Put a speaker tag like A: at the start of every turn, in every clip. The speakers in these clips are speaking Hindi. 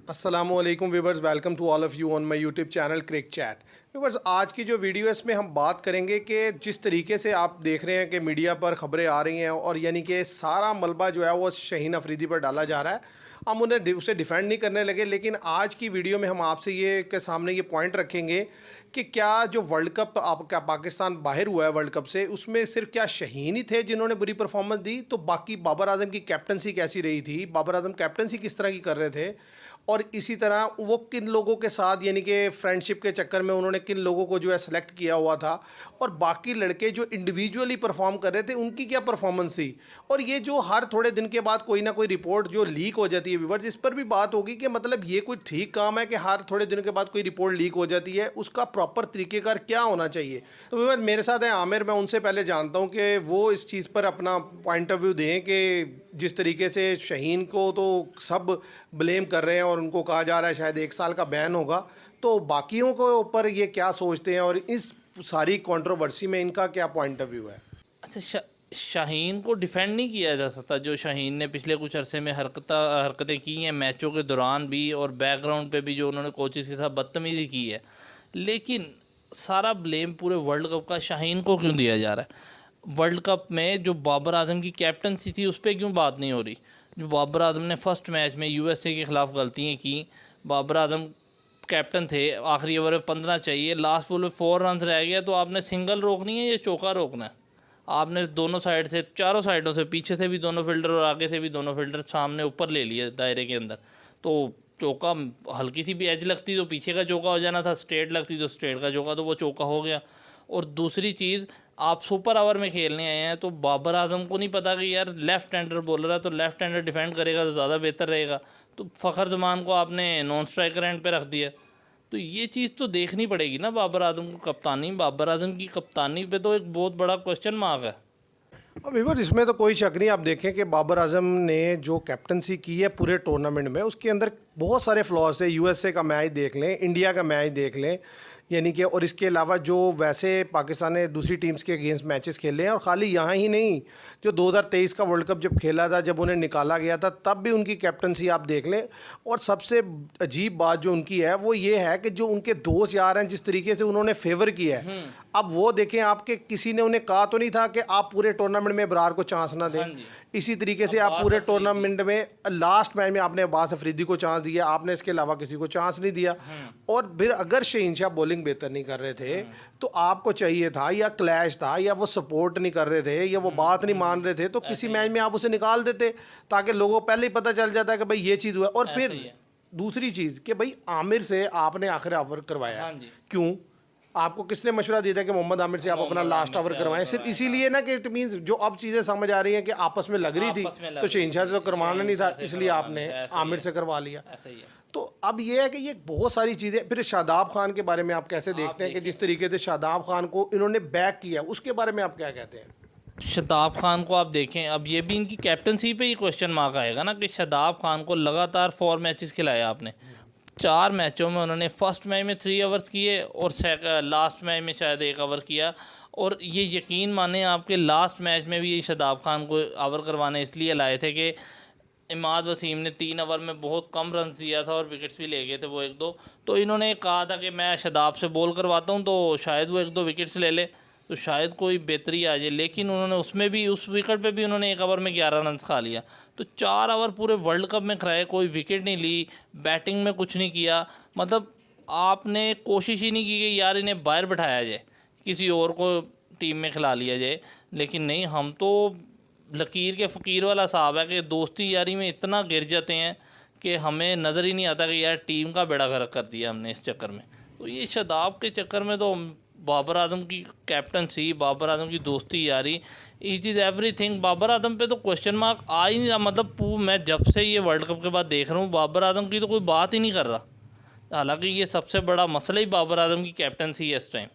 A: अस्सलामुअलैकुम viewers, welcome to all of you on my YouTube channel Cric Chat. Viewers, आज की जो वीडियो है इसमें हम बात करेंगे कि जिस तरीके से आप देख रहे हैं कि मीडिया पर ख़बरें आ रही हैं और यानी कि सारा मलबा जो है वो शाहीन अफरीदी पर डाला जा रहा है। हम उसे डिफेंड नहीं करने लगे, लेकिन आज की वीडियो में हम आपसे ये के सामने ये पॉइंट रखेंगे कि क्या जो वर्ल्ड कप आपका पाकिस्तान बाहर हुआ है वर्ल्ड कप से, उसमें सिर्फ क्या शाहीन ही थे जिन्होंने बुरी परफॉर्मेंस दी, तो बाकी बाबर आजम की कैप्टनसी कैसी रही थी, बाबर आजम कैप्टनसी किस तरह की कर रहे थे, और इसी तरह वो किन लोगों के साथ यानी कि फ्रेंडशिप के चक्कर में उन्होंने किन लोगों को जो है सेलेक्ट किया हुआ था, और बाकी लड़के जो इंडिविजुअली परफॉर्म कर रहे थे उनकी क्या परफॉर्मेंस थी। और ये जो हर थोड़े दिन के बाद कोई ना कोई रिपोर्ट जो लीक हो जाती है व्यूवर्स, इस पर भी बात होगी कि मतलब ये कोई ठीक काम है कि हर थोड़े दिन के बाद कोई रिपोर्ट लीक हो जाती है, उसका प्रॉपर तरीक़ेकार क्या होना चाहिए। तो व्यूवर्स, मेरे साथ हैं आमिर, मैं उनसे पहले जानता हूँ कि वो इस चीज़ पर अपना पॉइंट ऑफ व्यू दें कि जिस तरीके से शाहीन को तो सब ब्लेम कर रहे हैं और उनको कहा जा रहा है शायद 1 साल का बैन होगा, तो बाकियों को ऊपर ये क्या सोचते हैं और इस सारी कंट्रोवर्सी में इनका क्या पॉइंट ऑफ व्यू है।
B: अच्छा, शाहीन को डिफेंड नहीं किया जा सकता। जो शाहीन ने पिछले कुछ अरसे में हरकतें की हैं मैचों के दौरान भी और बैकग्राउंड पे भी, जो उन्होंने कोचेस के साथ बदतमीज़ी की है, लेकिन सारा ब्लेम पूरे वर्ल्ड कप का शाहीन को क्यों दिया जा रहा है। वर्ल्ड कप में जो बाबर आजम की कैप्टनसी थी उस पर क्यों बात नहीं हो रही। जो बाबर आजम ने फर्स्ट मैच में यूएसए के ख़िलाफ़ गलतियाँ की, बाबर आजम कैप्टन थे, आखिरी ओवर में 15 चाहिए, लास्ट बॉल में 4 रन रह गया, तो आपने सिंगल रोकनी है या चौका रोकना है। आपने दोनों साइड से, चारों साइडों से, पीछे से भी दोनों फील्डर और आगे से भी दोनों फील्डर सामने ऊपर ले लिए दायरे के अंदर, तो चौका हल्की सी भी एज लगती तो पीछे का चौका हो जाना था, स्ट्रेट लगती तो स्ट्रेट का चौका, तो वो चौका हो गया। और दूसरी चीज़, आप सुपर ओवर में खेलने आए हैं, तो बाबर आजम को नहीं पता कि यार लेफ़्ट हैंडर बॉलर है, तो लेफ़्ट हैंडर डिफेंड करेगा तो ज़्यादा बेहतर रहेगा, तो फ़खर जमान को आपने नॉन स्ट्राइकर एंड पे रख दिया। तो ये चीज़ तो देखनी पड़ेगी ना। बाबर आजम को कप्तानी, बाबर आजम की कप्तानी पे तो एक बहुत बड़ा क्वेश्चन मार्क है।
A: अब व्यूअर, इसमें तो कोई शक नहीं। आप देखें कि बाबर आजम ने जो कैप्टनसी की है पूरे टूर्नामेंट में, उसके अंदर बहुत सारे फ्लॉज थे। यूएसए का मैच देख लें, इंडिया का मैच देख लें, यानी कि और इसके अलावा जो वैसे पाकिस्तान ने दूसरी टीम्स के अगेंस्ट मैचेस खेले हैं, और ख़ाली यहाँ ही नहीं, जो 2023 का वर्ल्ड कप जब खेला था, जब उन्हें निकाला गया था, तब भी उनकी कैप्टनसी आप देख लें। और सबसे अजीब बात जो उनकी है वो ये है कि जो उनके दोस्त यार हैं, जिस तरीके से उन्होंने फेवर किया है, अब वो देखें, आपके किसी ने उन्हें कहा तो नहीं था कि आप पूरे टूर्नामेंट में इब्रार को चांस ना दें। इसी तरीके से आप पूरे टूर्नामेंट में लास्ट मैच में आपने अब्बास अफरीदी को चांस दिया, आपने इसके अलावा किसी को चांस नहीं दिया। और फिर अगर शहीन शाह बॉलिंग बेहतर नहीं कर रहे थे, तो आपको चाहिए था, या क्लैश था, या वो सपोर्ट नहीं कर रहे थे, या वो बात नहीं मान रहे थे, तो किसी मैच में आप उसे निकाल देते, ताकि लोगों को पहले ही पता चल जाता है कि भाई ये चीज़ हुआ। और फिर दूसरी चीज़ कि भाई आमिर से आपने आखिरी ओवर करवाया, क्यों? आपको किसने मशवरा दिया था कि मोहम्मद आमिर से आप अपना लास्ट ओवर करवाएं? सिर्फ इसीलिए ना कि इट मींस जो अब चीज़ें समझ आ रही हैं कि आपस में लग रही थी, तो शहीन शाह से तो करवाना नहीं था, इसलिए आपने आमिर से करवा लिया। तो अब ये है कि ये बहुत सारी चीज़ें। फिर शादाब खान के बारे में आप कैसे देखते हैं कि जिस तरीके से शादाब खान को इन्होंने बैक किया, उसके बारे में आप क्या कहते हैं?
B: शादाब खान को आप देखें, अब ये भी इनकी कैप्टनसी पे ही क्वेश्चन मार्क आएगा ना कि शादाब खान को लगातार 4 मैचेस खिलाया आपने। 4 मैचों में उन्होंने फर्स्ट मैच में 3 ओवर्स किए और लास्ट मैच में शायद 1 ओवर किया। और ये यकीन माने, आपके लास्ट मैच में भी ये शादाब खान को ओवर करवाने इसलिए लाए थे कि इमाद वसीम ने 3 ओवर में बहुत कम रन दिया था और विकेट्स भी ले गए थे वो 1-2, तो इन्होंने कहा था कि मैं शादाब से बॉल करवाता हूँ तो शायद वो 1-2 विकेट्स ले ले, तो शायद कोई बेहतरी आ जाए। लेकिन उन्होंने उसमें भी, उस विकेट पे भी उन्होंने 1 ओवर में 11 रन खा लिया। तो 4 ओवर पूरे वर्ल्ड कप में कराए, कोई विकेट नहीं ली, बैटिंग में कुछ नहीं किया। मतलब आपने कोशिश ही नहीं की कि यार इन्हें बाहर बैठाया जाए, किसी और को टीम में खिला लिया जाए। लेकिन नहीं, हम तो लकीर के फ़कीर वाला साहब है कि दोस्ती यारी में इतना गिर जाते हैं कि हमें नज़र ही नहीं आता कि यार टीम का बेड़ा गर्क कर दिया हमने इस चक्कर में। तो ये शादाब के चक्कर में तो बाबर आजम की कैप्टनसी, बाबर आजम की दोस्ती यारी, it is everything. Babar Azam पे तो क्वेश्चन मार्क आ ही नहीं रहा। मतलब मैं जब से ये वर्ल्ड कप के बाद देख रहा हूँ, बाबर आजम की तो कोई बात ही नहीं कर रहा। हालांकि ये सबसे बड़ा मसला ही बाबर आजम की कैप्टनसी है इस टाइम।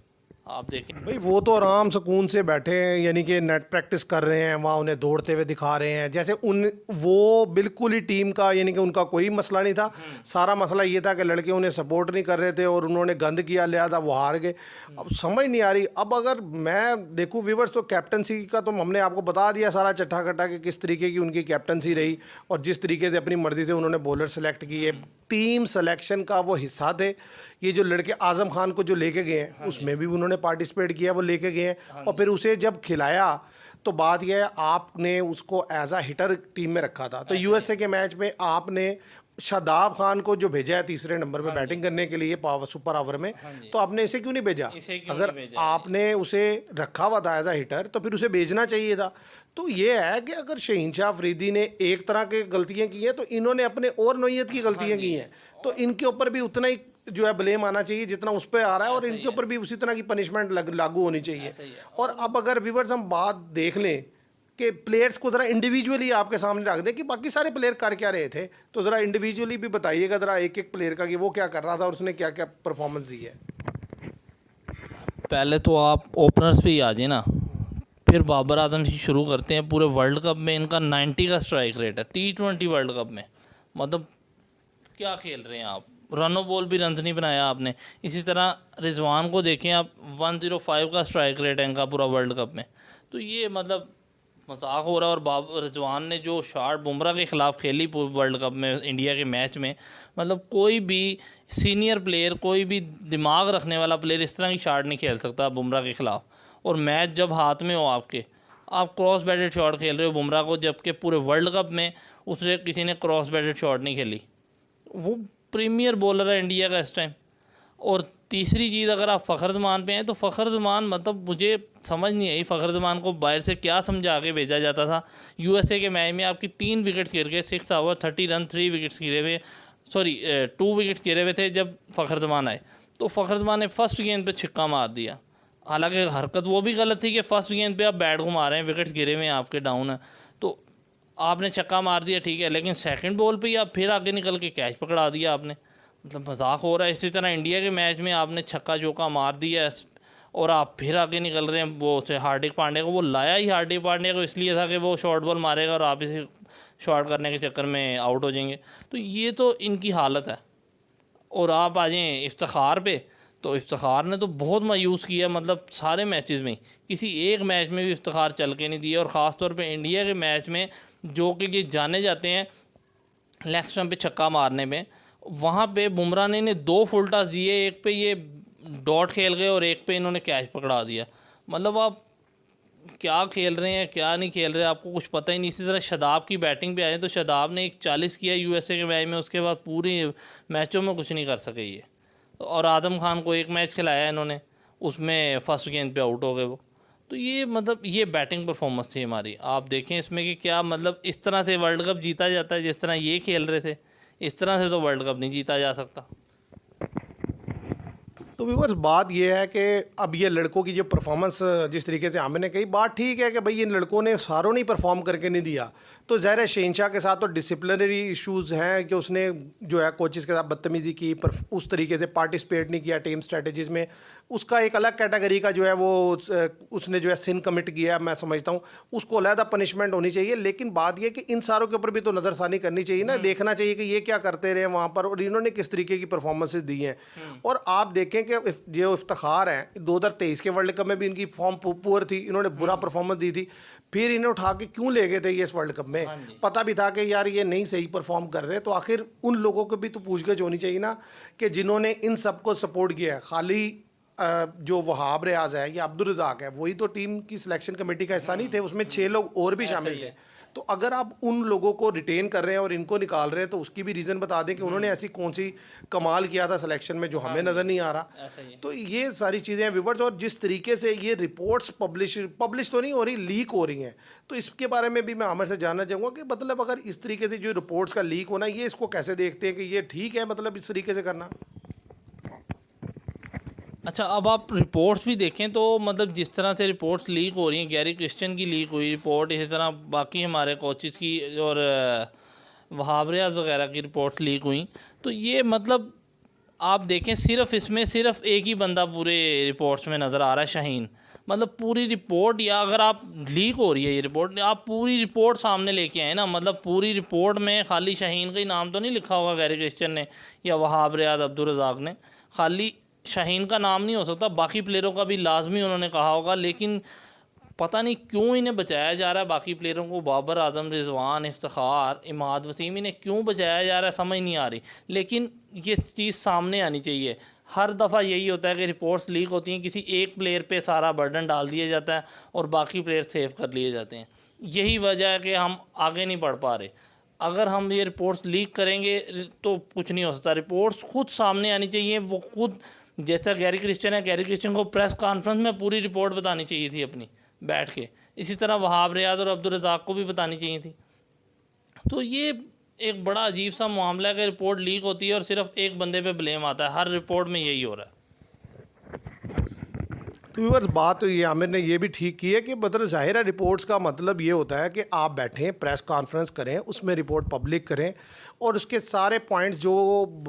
B: आप देखें
A: भाई, वो तो आराम सुकून से बैठे हैं, यानी कि नेट प्रैक्टिस कर रहे हैं, वहाँ उन्हें दौड़ते हुए दिखा रहे हैं, जैसे वो बिल्कुल ही टीम का, यानी कि उनका कोई मसला नहीं था। सारा मसला ये था कि लड़के उन्हें सपोर्ट नहीं कर रहे थे और उन्होंने गंद किया, लिहाजा वो हार गए। अब समझ नहीं आ रही। अब अगर मैं देखूँ व्यूवर्स, तो कैप्टनसी का तो हमने आपको बता दिया सारा चट्टा कट्टा कि किस तरीके की उनकी कैप्टनसी रही और जिस तरीके से अपनी मर्ज़ी से उन्होंने बॉलर सेलेक्ट किए, टीम सिलेक्शन का वो हिस्सा थे। ये जो लड़के आजम खान को जो लेके गए हैं उसमें भी उन्होंने पार्टिसिपेट किया, वो लेके गए हैं। और फिर उसे जब खिलाया तो बात यह है आपने उसको एज अ हिटर टीम में रखा था, तो यूएसए के मैच में आपने शादाब खान को जो भेजा है तीसरे नंबर पे बैटिंग करने के लिए पावर सुपर ओवर में, तो आपने इसे क्यों नहीं भेजा?
B: इसे क्यों
A: अगर
B: नहीं भेजा?
A: आपने उसे रखा हुआ था एज अ हिटर तो फिर उसे भेजना चाहिए था। तो ये है कि अगर शहीन शाह अफरीदी ने एक तरह की गलतियां की हैं तो इन्होंने अपने और नौयत की गलतियां की हैं, तो इनके ऊपर भी उतना ही जो है ब्लेम आना चाहिए जितना उस पर आ रहा है, और इनके ऊपर भी उसी तरह की पनिशमेंट लागू होनी चाहिए। और अब अगर व्यूवर्स हम बात देख लें कि प्लेयर्स को ज़रा इंडिविजुअली आपके सामने रख दें कि बाकी सारे प्लेयर कर क्या रहे थे, तो ज़रा इंडिविजुअली भी बताइएगा ज़रा एक एक प्लेयर का कि वो क्या कर रहा था और उसने क्या क्या परफॉर्मेंस दी है।
B: पहले तो आप ओपनर्स पे ही आ जाए ना, फिर बाबर आजम से शुरू करते हैं। पूरे वर्ल्ड कप में इनका 90 का स्ट्राइक रेट है, T20 वर्ल्ड कप में। मतलब क्या खेल रहे हैं आप, रनो बॉल भी रन नहीं बनाया आपने। इसी तरह रिजवान को देखें आप, 105 का स्ट्राइक रेट है इनका पूरा वर्ल्ड कप में। तो ये मतलब मजाक हो रहा है। और रिजवान ने जो शॉट बुमराह के ख़िलाफ़ खेली वर्ल्ड कप में इंडिया के मैच में, मतलब कोई भी सीनियर प्लेयर, कोई भी दिमाग रखने वाला प्लेयर इस तरह की शॉट नहीं खेल सकता बुमराह के ख़िलाफ़। और मैच जब हाथ में हो आपके, आप क्रॉस बैटेड शॉट खेल रहे हो बुमराह को, जबकि पूरे वर्ल्ड कप में उससे किसी ने क्रॉस बैटेड शॉट नहीं खेली। वो प्रीमियर बॉलर है इंडिया का इस टाइम। और तीसरी चीज़, अगर आप फ़खर जमान पे हैं तो फ़खर जमान, मतलब मुझे समझ नहीं आई फ़खर जमान को बाहर से क्या समझा के भेजा जाता था। यूएसए के मैच में आपकी 3 विकेट्स गिर गए, 6 ओवर 30 रन, 3 विकेट्स गिरे हुए, 2 विकेट्स गिरे हुए थे जब फ़खर जमान आए। तो फ़खर जमान ने फर्स्ट गेंद पे छिक्का मार दिया। हालांकि हरकत वो भी गलत थी कि फर्स्ट गेंद पे आप बैट घुमा रहे हैं, विकेट्स गिरे हुए हैं आपके, डाउन है, तो आपने छक्का मार दिया, ठीक है, लेकिन सेकंड बॉल पे ही आप फिर आगे निकल के कैच पकड़ा दिया आपने। मतलब मजाक हो रहा है। इसी तरह इंडिया के मैच में आपने छक्का चौका मार दिया और आप फिर आगे निकल रहे हैं। वो से हार्दिक पांड्या को, वो लाया ही हार्दिक पांड्या को इसलिए था कि वो शॉर्ट बॉल मारेगा और आप इसे शॉर्ट करने के चक्कर में आउट हो जाएंगे। तो ये तो इनकी हालत है। और आप आ जाएँ इफ्तिखार पे, तो इफ्तिखार ने तो बहुत मायूस किया, मतलब सारे मैचेस में किसी एक मैच में भी इफ्तिखार चल के नहीं दिया। और ख़ास तौर पे इंडिया के मैच में, जो कि ये जाने जाते हैं लेग स्टंप पे छक्का मारने में, वहाँ पे बुमराह ने इन्हें 2 फुल टॉस दिए, एक पे ये डॉट खेल गए और एक पे इन्होंने कैच पकड़ा दिया। मतलब आप क्या खेल रहे हैं, क्या नहीं खेल रहे, आपको कुछ पता ही नहीं। इसी तरह शादाब की बैटिंग पे आए तो शादाब ने एक 40 किया यूएसए के मैच में, उसके बाद पूरी मैचों में कुछ नहीं कर सके ये। और आजम खान को एक मैच खिलाया इन्होंने, उसमें फर्स्ट गेंद पे आउट हो गए वो। तो ये मतलब ये बैटिंग परफॉर्मेंस थी हमारी। आप देखें इसमें कि क्या मतलब इस तरह से वर्ल्ड कप जीता जाता है जिस तरह ये खेल रहे थे, इस तरह से तो वर्ल्ड कप नहीं जीता जा सकता।
A: तो व्यूअर्स बात ये है कि अब ये लड़कों की जो परफॉर्मेंस जिस तरीके से आमिर ने कही, बात ठीक है कि भाई इन लड़कों ने सारों ने परफॉर्म करके नहीं दिया, तो ज़ाहिर है शहनशाह के साथ तो डिसिप्लिनरी इश्यूज़ हैं कि उसने जो है कोचेज़ के साथ बदतमीज़ी की, पर उस तरीके से पार्टिसिपेट नहीं किया टीम स्ट्रेटजीज़ में, उसका एक अलग कैटेगरी का जो है वो उसने जो है सिन कमिट किया, मैं समझता हूँ उसको अलहदा पनिशमेंट होनी चाहिए। लेकिन बात यह कि इन सारों के ऊपर भी तो नज़रसानी करनी चाहिए ना, देखना चाहिए कि ये क्या करते रहे वहाँ पर और इन्होंने किस तरीके की परफॉर्मेंसेज दी हैं। और आप देखें कि जो इफ्तिखार हैं 2023 के वर्ल्ड कप में भी इनकी फॉर्म पुअर थी, इन्होंने बुरा परफॉर्मेंस दी थी, फिर इन्हें उठा के क्यों ले गए थे ये इस वर्ल्ड कप में? पता भी था कि यार ये नहीं सही परफॉर्म कर रहे, तो आखिर उन लोगों को भी तो पूछगछ होनी चाहिए ना कि जिन्होंने इन सबको सपोर्ट किया है। खाली जो वहाब रियाज है या अब्दुल रज़ाक है वही तो टीम की सिलेक्शन कमेटी का हिस्सा नहीं थे, उसमें 6 लोग और भी शामिल थे। तो अगर आप उन लोगों को रिटेन कर रहे हैं और इनको निकाल रहे हैं तो उसकी भी रीज़न बता दें कि उन्होंने ऐसी कौन सी कमाल किया था सिलेक्शन में जो हमें नज़र नहीं आ रहा। तो ये सारी चीज़ें हैं व्यूवर्स। और जिस तरीके से ये रिपोर्ट्स पब्लिश तो नहीं हो रही, लीक हो रही हैं, तो इसके बारे में भी मैं आमिर से जानना चाहूँगा कि मतलब अगर इस तरीके से जो रिपोर्ट्स का लीक होना, ये इसको कैसे देखते हैं कि ये ठीक है मतलब इस तरीके से करना?
B: अच्छा, अब आप रिपोर्ट्स भी देखें तो मतलब जिस तरह से रिपोर्ट्स लीक हो रही हैं, गैरी क्रिश्चियन की लीक हुई रिपोर्ट, इसी तरह बाकी हमारे कोचेज़ की और वहाब रियाज वगैरह की रिपोर्ट्स लीक हुई, तो ये मतलब आप देखें सिर्फ इसमें सिर्फ एक ही बंदा पूरे रिपोर्ट्स में नज़र आ रहा है, शाहीन। मतलब पूरी रिपोर्ट, या अगर आप लीक हो रही है ये रिपोर्ट, आप पूरी रिपोर्ट सामने लेके आए ना, मतलब पूरी रिपोर्ट में खाली शाहीन का ही नाम तो नहीं लिखा होगा गैरी क्रिश्चियन ने या वहाब रियाज अब्दुल रज़ाक ने, खाली शाहीन का नाम नहीं हो सकता, बाकी प्लेयरों का भी लाजमी उन्होंने कहा होगा। लेकिन पता नहीं क्यों इन्हें बचाया जा रहा है, बाकी प्लेयरों को बाबर आजम, रिजवान, इफ्तिखार, इमाद वसीम, इन्हें क्यों बचाया जा रहा है समझ नहीं आ रही। लेकिन ये चीज़ सामने आनी चाहिए। हर दफ़ा यही होता है कि रिपोर्ट्स लीक होती हैं, किसी एक प्लेयर पे सारा बर्डन डाल दिया जाता है और बाकी प्लेयर सेव कर लिए जाते हैं। यही वजह है कि हम आगे नहीं बढ़ पा रहे। अगर हम ये रिपोर्ट्स लीक करेंगे तो कुछ नहीं हो सकता। रिपोर्ट्स खुद सामने आनी चाहिए, वो खुद, जैसा गैरी क्रिश्चियन है, गैरी क्रिश्चियन को प्रेस कॉन्फ्रेंस में पूरी रिपोर्ट बतानी चाहिए थी अपनी बैठ के। इसी तरह वहाब रियाज और अब्दुल रज़ाक को भी बतानी चाहिए थी। तो ये एक बड़ा अजीब सा मामला है कि रिपोर्ट लीक होती है और सिर्फ एक बंदे पे ब्लेम आता है। हर रिपोर्ट में यही हो रहा है।
A: तो व्यूअर्स, बात तो ये आमिर ने ये भी ठीक की है कि मतलब ज़ाहिर है रिपोर्ट्स का मतलब ये होता है कि आप बैठें, प्रेस कॉन्फ्रेंस करें, उसमें रिपोर्ट पब्लिक करें और उसके सारे पॉइंट्स जो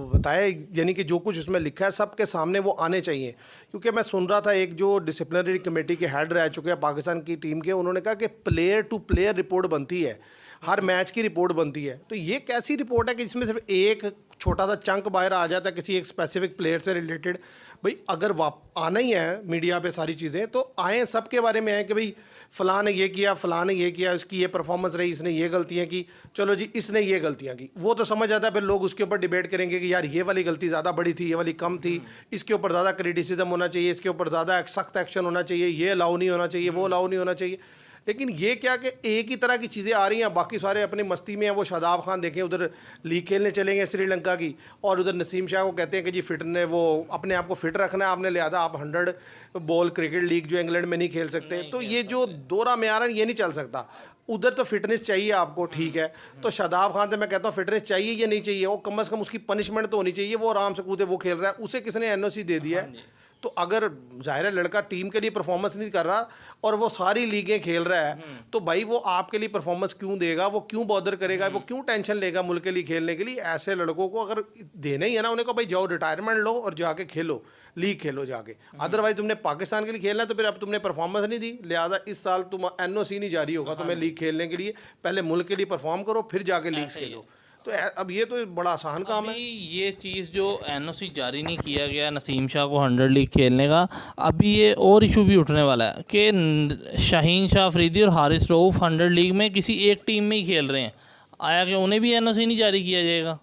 A: बताए, यानी कि जो कुछ उसमें लिखा है सबके सामने वो आने चाहिए। क्योंकि मैं सुन रहा था एक जो डिसिप्लिनरी कमेटी के हेड रह चुके हैं पाकिस्तान की टीम के, उन्होंने कहा कि प्लेयर टू प्लेयर रिपोर्ट बनती है, हर मैच की रिपोर्ट बनती है। तो ये कैसी रिपोर्ट है कि जिसमें सिर्फ एक छोटा सा चंक बाहर आ जाता है किसी एक स्पेसिफिक प्लेयर से रिलेटेड? भाई अगर आना ही है मीडिया पे सारी चीज़ें तो आए सबके बारे में आए कि भाई फ़लाँ ने ये किया, फ़लाँ ने ये किया, इसकी ये परफॉर्मेंस रही, इसने ये गलतियाँ की, चलो जी इसने ये गलतियाँ की। वो तो समझ आता है, फिर लोग उसके ऊपर डिबेट करेंगे कि यार ये वाली गलती ज़्यादा बड़ी थी, ये वाली कम थी, इसके ऊपर ज़्यादा क्रिटिसिज्म होना चाहिए, इसके ऊपर ज़्यादा सख्त एक्शन होना चाहिए, ये अलाउ नहीं होना चाहिए, वो अलाउ नहीं होना चाहिए। लेकिन ये क्या कि एक ही तरह की चीज़ें आ रही हैं, बाकी सारे अपनी मस्ती में हैं। वो शादाब खान देखें उधर लीग खेलने चलेंगे श्रीलंका की, और उधर नसीम शाह को कहते हैं कि जी फिट ने, वो अपने आप को फिट रखना है आपने, लिहाजा आप 100 बॉल क्रिकेट लीग जो इंग्लैंड में नहीं खेल सकते। तो ये जो दोहरा म्यार है ये नहीं चल सकता। उधर तो फिटनेस चाहिए आपको, ठीक है, तो शादाब खान से मैं कहता हूँ फिटनेस चाहिए या नहीं चाहिए, वो कम से कम उसकी पनिशमेंट तो होनी चाहिए। वो आराम से कूदे, वो खेल रहा है, उसे किसने एनओसी दे दिया है? तो अगर ज़ाहिर है लड़का टीम के लिए परफॉर्मेंस नहीं कर रहा और वो सारी लीगें खेल रहा है, तो भाई वो आपके लिए परफॉर्मेंस क्यों देगा? वो क्यों बॉदर करेगा? वो क्यों टेंशन लेगा मुल्क के लिए खेलने के लिए? ऐसे लड़कों को अगर देना ही है ना, उन्हें को भाई जाओ रिटायरमेंट लो और जाके खेलो, लीग खेलो जाके। अदरवाइज तुमने पाकिस्तान के लिए खेलना है तो फिर अब तुमने परफॉर्मेंस नहीं दी, लिहाजा इस साल तुम एनओसी नहीं जारी होगा तुम्हें लीग खेलने के लिए। पहले मुल्क के लिए परफॉर्म करो, फिर जाके लीग खेलो। तो अब ये तो बड़ा आसान काम है।
B: ये चीज़ जो एनओसी जारी नहीं किया गया नसीम शाह को 100 लीग खेलने का, अभी ये और इशू भी उठने वाला है कि शाहीन शाह अफरीदी और हारिस रऊफ 100 लीग में किसी एक टीम में ही खेल रहे हैं। आया कि उन्हें भी एनओसी नहीं जारी किया जाएगा?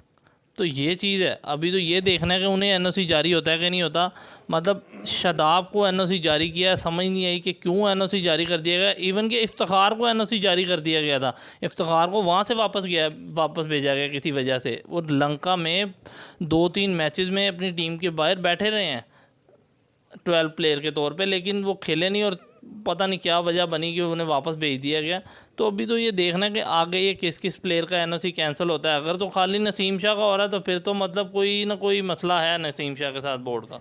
B: तो ये चीज़ है। अभी तो ये देखना है कि उन्हें एनओसी जारी होता है कि नहीं होता। मतलब शादाब को एनओसी जारी किया, समझ नहीं आई कि क्यों एनओसी जारी कर दिया गया। इवन कि इफ्तिखार को एनओसी जारी कर दिया गया था, इफ्तिखार को वहाँ से वापस भेजा गया किसी वजह से। वो लंका में 2-3 मैचेस में अपनी टीम के बाहर बैठे रहे हैं 12 प्लेयर के तौर पे, लेकिन वो खेले नहीं और पता नहीं क्या वजह बनी कि उन्हें वापस भेज दिया गया। तो अभी तो ये देखना है कि आगे ये किस किस प्लेयर का एनओसी कैंसिल होता है। अगर तो खाली नसीम शाह का हो रहा है तो फिर तो मतलब कोई ना कोई मसला है नसीम शाह के साथ बोर्ड का।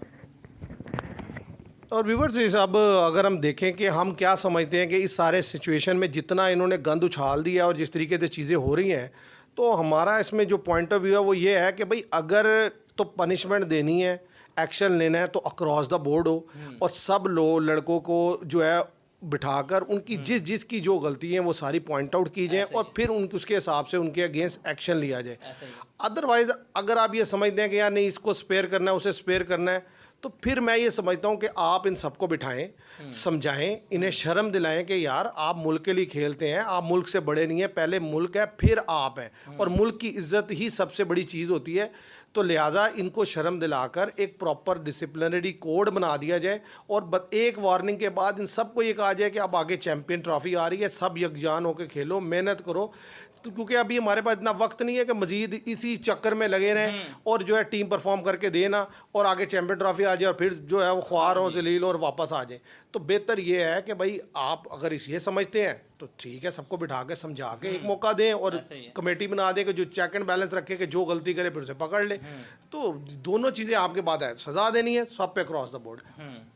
A: और व्यूवर्स, इस अब अगर हम देखें कि हम क्या समझते हैं कि इस सारे सिचुएशन में जितना इन्होंने गंद उछाल दिया और जिस तरीके से चीज़ें हो रही हैं, तो हमारा इसमें जो पॉइंट ऑफ व्यू है वो ये है कि भाई अगर तो पनिशमेंट देनी है, एक्शन लेना है तो अक्रॉस द बोर्ड हो और सब लड़कों को जो है बिठाकर उनकी जिस की जो गलती हैं वो सारी पॉइंट आउट की जाए और फिर उसके हिसाब से उनके अगेंस्ट एक्शन लिया जाए। अदरवाइज अगर आप ये समझते हैं कि यार नहीं इसको स्पेयर करना है, उसे स्पेयर करना है, तो फिर मैं ये समझता हूँ कि आप इन सबको बिठाएं, समझाएं, इन्हें शर्म दिलाएं कि यार आप मुल्क के लिए खेलते हैं, आप मुल्क से बड़े नहीं हैं, पहले मुल्क है फिर आप हैं और मुल्क की इज्जत ही सबसे बड़ी चीज़ होती है। तो लिहाजा इनको शर्म दिलाकर एक प्रॉपर डिसिप्लिनरी कोड बना दिया जाए और एक वार्निंग के बाद इन सबको ये कहा जाए कि अब आगे चैंपियन ट्रॉफी आ रही है, सब यकजान होकर खेलो, मेहनत करो। तो क्योंकि अभी हमारे पास इतना वक्त नहीं है कि मजीद इसी चक्कर में लगे रहें और जो है टीम परफॉर्म करके देना और आगे चैंपियन ट्रॉफी आ जाए और फिर जो है वो ख्वार हो जलील और वापस आ जाए। तो बेहतर ये है कि भाई आप अगर ये समझते हैं तो ठीक है, सबको बिठा के समझा के एक मौका दें और कमेटी बना दें कि जो चेक एंड बैलेंस रखे कि जो गलती करे फिर उसे पकड़ ले। तो दोनों चीज़ें आपके पास है, सजा देनी है सब पे क्रॉस द बोर्ड,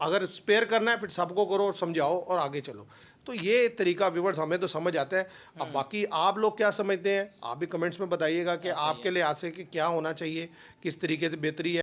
A: अगर स्पेयर करना है फिर सबको करो, समझाओ और आगे चलो। तो ये तरीका व्यूवर्स हमें तो समझ आता है। अब बाकी आप लोग क्या समझते हैं, आप भी कमेंट्स में बताइएगा कि आपके लिहाज से कि क्या होना चाहिए, किस तरीके से बेहतरी है।